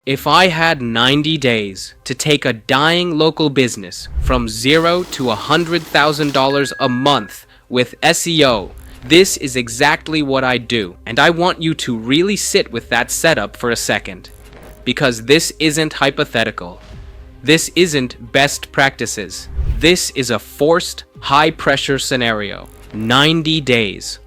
If I had 90 days to take a dying local business from $0 to $100,000 a month with SEO, this is exactly what I'd do. And I want you to really sit with that setup for a second. Because this isn't hypothetical. This isn't best practices. This is a forced, high-pressure scenario. 90 days.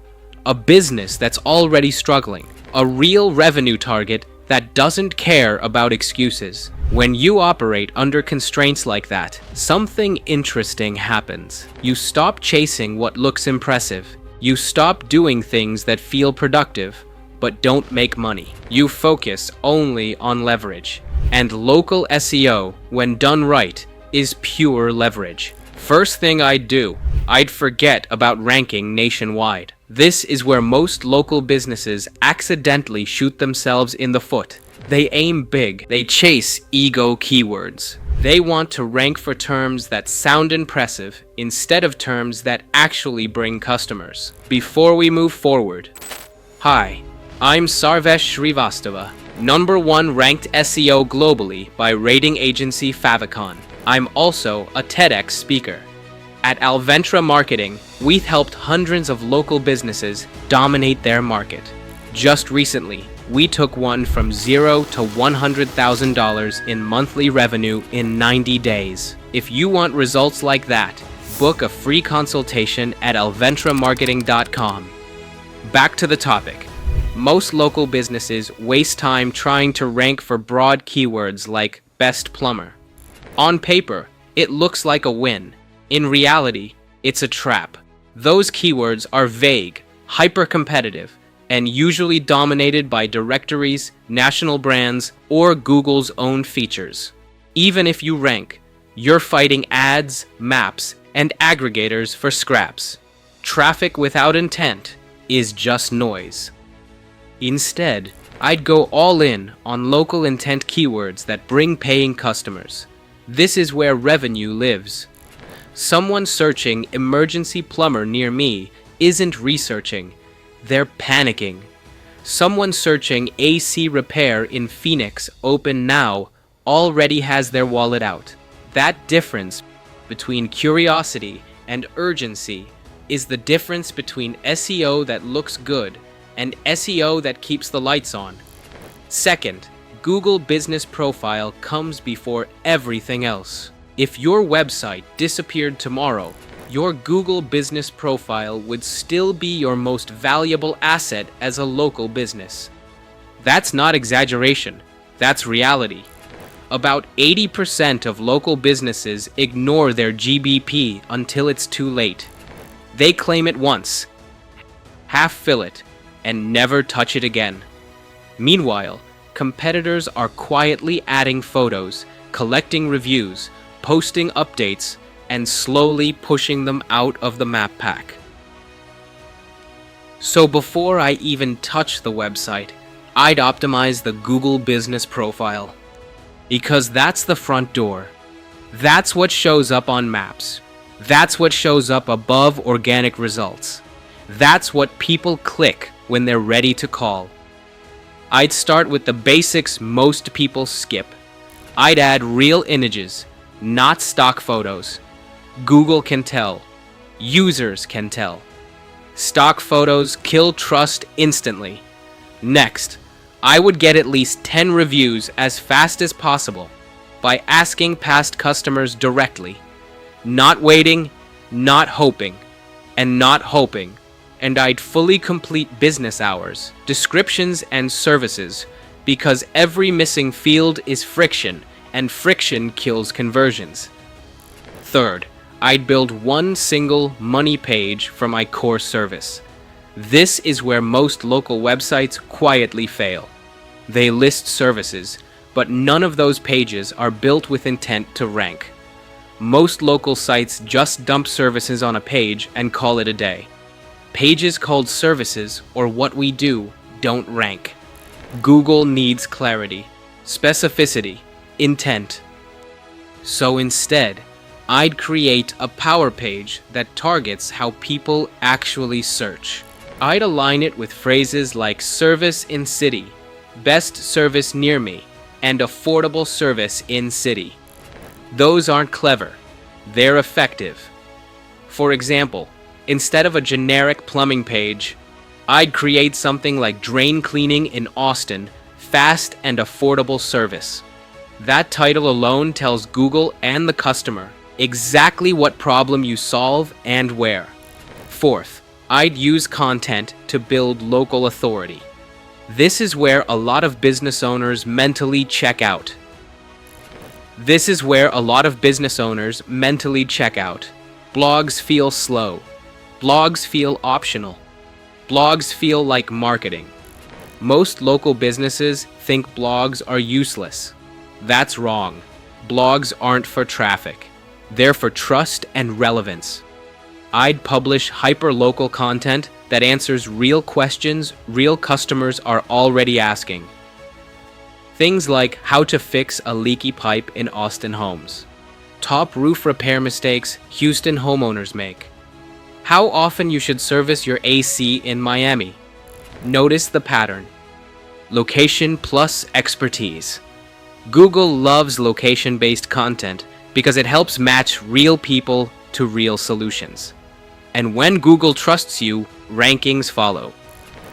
A business that's already struggling. A real revenue target that doesn't care about excuses. When you operate under constraints like that, something interesting happens. You stop chasing what looks impressive. You stop doing things that feel productive, but don't make money. You focus only on leverage. And local SEO, when done right, is pure leverage. First thing I'd do, I'd forget about ranking nationwide. This is where most local businesses accidentally shoot themselves in the foot. They aim big. They chase ego keywords. They want to rank for terms that sound impressive instead of terms that actually bring customers. Before we move forward, hi, I'm Sarvesh Shrivastava, #1 ranked SEO globally by rating agency Favikon. I'm also a TEDx speaker. At Alventra Marketing, we've helped hundreds of local businesses dominate their market. Just recently, we took one from $0 to $100,000 in monthly revenue in 90 days. If you want results like that, book a free consultation at alventramarketing.com. Back to the topic. Most local businesses waste time trying to rank for broad keywords like best plumber. On paper, it looks like a win. In reality, it's a trap. Those keywords are vague, hyper-competitive, and usually dominated by directories, national brands, or Google's own features. Even if you rank, you're fighting ads, maps, and aggregators for scraps. Traffic without intent is just noise. Instead, I'd go all in on local intent keywords that bring paying customers. This is where revenue lives. Someone searching emergency plumber near me isn't researching, they're panicking. Someone searching AC repair in Phoenix open now already has their wallet out. That difference between curiosity and urgency is the difference between SEO that looks good and SEO that keeps the lights on. Second, Google Business Profile comes before everything else. If your website disappeared tomorrow, your Google Business Profile would still be your most valuable asset as a local business. That's not exaggeration, that's reality. About 80% of local businesses ignore their GBP until it's too late. They claim it once, half-fill it, and never touch it again. Meanwhile, competitors are quietly adding photos, collecting reviews, posting updates, and slowly pushing them out of the map pack. So before I even touch the website, I'd optimize the Google Business Profile. Because that's the front door. That's what shows up on maps. That's what shows up above organic results. That's what people click when they're ready to call. I'd start with the basics most people skip. I'd add real images, not stock photos. Google can tell. Users can tell. Stock photos kill trust instantly. Next, I would get at least 10 reviews as fast as possible by asking past customers directly. Not waiting, not hoping, and not hoping. And I'd fully complete business hours, descriptions, and services because every missing field is friction, and friction kills conversions. Third, I'd build one single money page for my core service. This is where most local websites quietly fail. They list services, but none of those pages are built with intent to rank. Most local sites just dump services on a page and call it a day. Pages called services, or what we do, don't rank. Google needs clarity, specificity, intent. So instead, I'd create a power page that targets how people actually search. I'd align it with phrases like service in city, best service near me, and affordable service in city. Those aren't clever. They're effective. For example, instead of a generic plumbing page, I'd create something like drain cleaning in Austin, fast and affordable service. That title alone tells Google and the customer exactly what problem you solve and where. Fourth, I'd use content to build local authority. This is where a lot of business owners mentally check out. Blogs feel slow. Blogs feel optional. Blogs feel like marketing. Most local businesses think blogs are useless. That's wrong. Blogs aren't for traffic. They're for trust and relevance. I'd publish hyper-local content that answers real questions real customers are already asking. Things like how to fix a leaky pipe in Austin homes. Top roof repair mistakes Houston homeowners make. How often you should service your AC in Miami. Notice the pattern. Location plus expertise. Google loves location-based content because it helps match real people to real solutions. And when Google trusts you, rankings follow.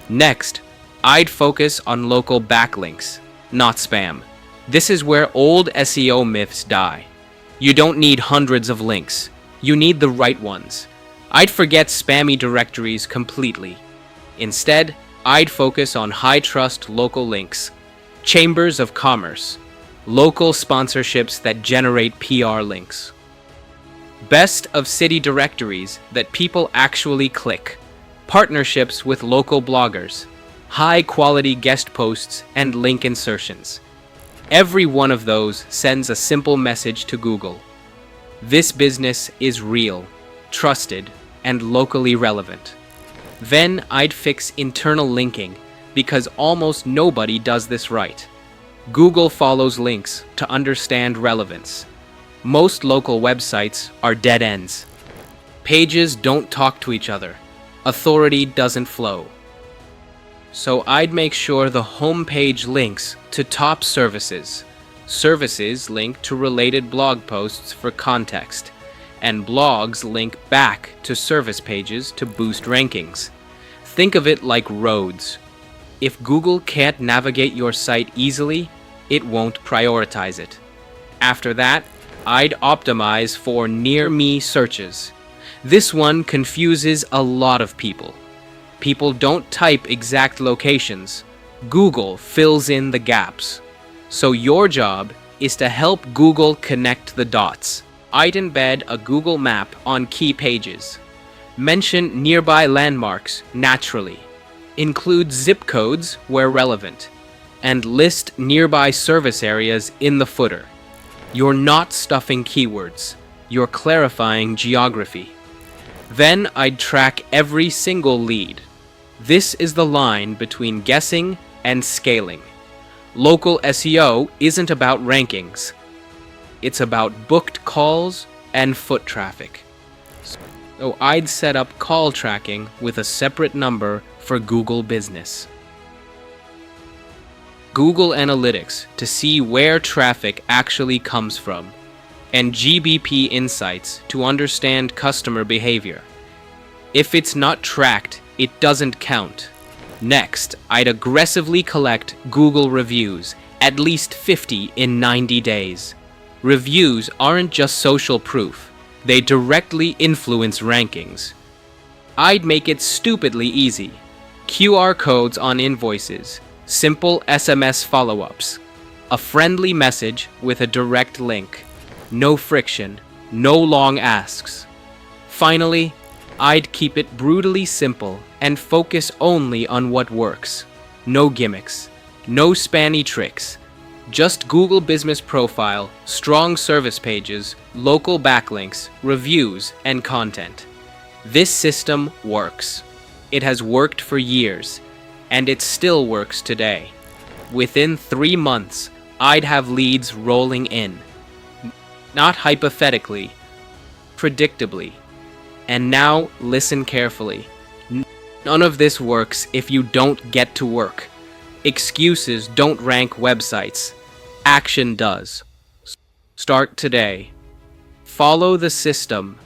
Next, I'd focus on local backlinks, not spam. This is where old SEO myths die. You don't need hundreds of links. You need the right ones. I'd forget spammy directories completely. Instead, I'd focus on high-trust local links, chambers of commerce, local sponsorships that generate PR links. Best of city directories that people actually click, partnerships with local bloggers, high-quality guest posts, and link insertions. Every one of those sends a simple message to Google. This business is real, trusted, and locally relevant. Then I'd fix internal linking because almost nobody does this right. Google follows links to understand relevance. Most local websites are dead ends. Pages don't talk to each other. Authority doesn't flow. So I'd make sure the homepage links to top services. Services link to related blog posts for context. And blogs link back to service pages to boost rankings. Think of it like roads. If Google can't navigate your site easily, it won't prioritize it. After that, I'd optimize for near-me searches. This one confuses a lot of people. People don't type exact locations. Google fills in the gaps. So your job is to help Google connect the dots. I'd embed a Google map on key pages. Mention nearby landmarks naturally. Include zip codes where relevant. And list nearby service areas in the footer. You're not stuffing keywords. You're clarifying geography. Then I'd track every single lead. This is the line between guessing and scaling. Local SEO isn't about rankings. It's about booked calls and foot traffic. So I'd set up call tracking with a separate number for Google Business. Google Analytics to see where traffic actually comes from, and GBP Insights to understand customer behavior. If it's not tracked, it doesn't count. Next, I'd aggressively collect Google reviews, at least 50 in 90 days. Reviews aren't just social proof, they directly influence rankings. I'd make it stupidly easy. QR codes on invoices, simple SMS follow-ups, a friendly message with a direct link, no friction, no long asks. Finally, I'd keep it brutally simple and focus only on what works. No gimmicks, no spammy tricks, just Google Business Profile, strong service pages, local backlinks, reviews, and content. This system works. It has worked for years, and it still works today. Within 3 months, I'd have leads rolling in. Not hypothetically, predictably. And now, listen carefully. None of this works if you don't get to work. Excuses don't rank websites. action does. Start today. Follow the system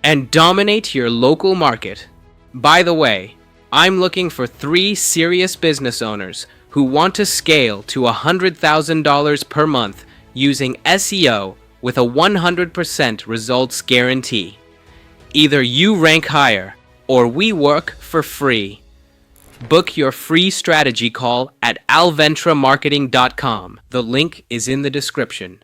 and dominate your local market. By the way, I'm looking for 3 serious business owners who want to scale to $100,000 per month using SEO with a 100% results guarantee. Either you rank higher or we work for free. Book your free strategy call at alventramarketing.com. The link is in the description.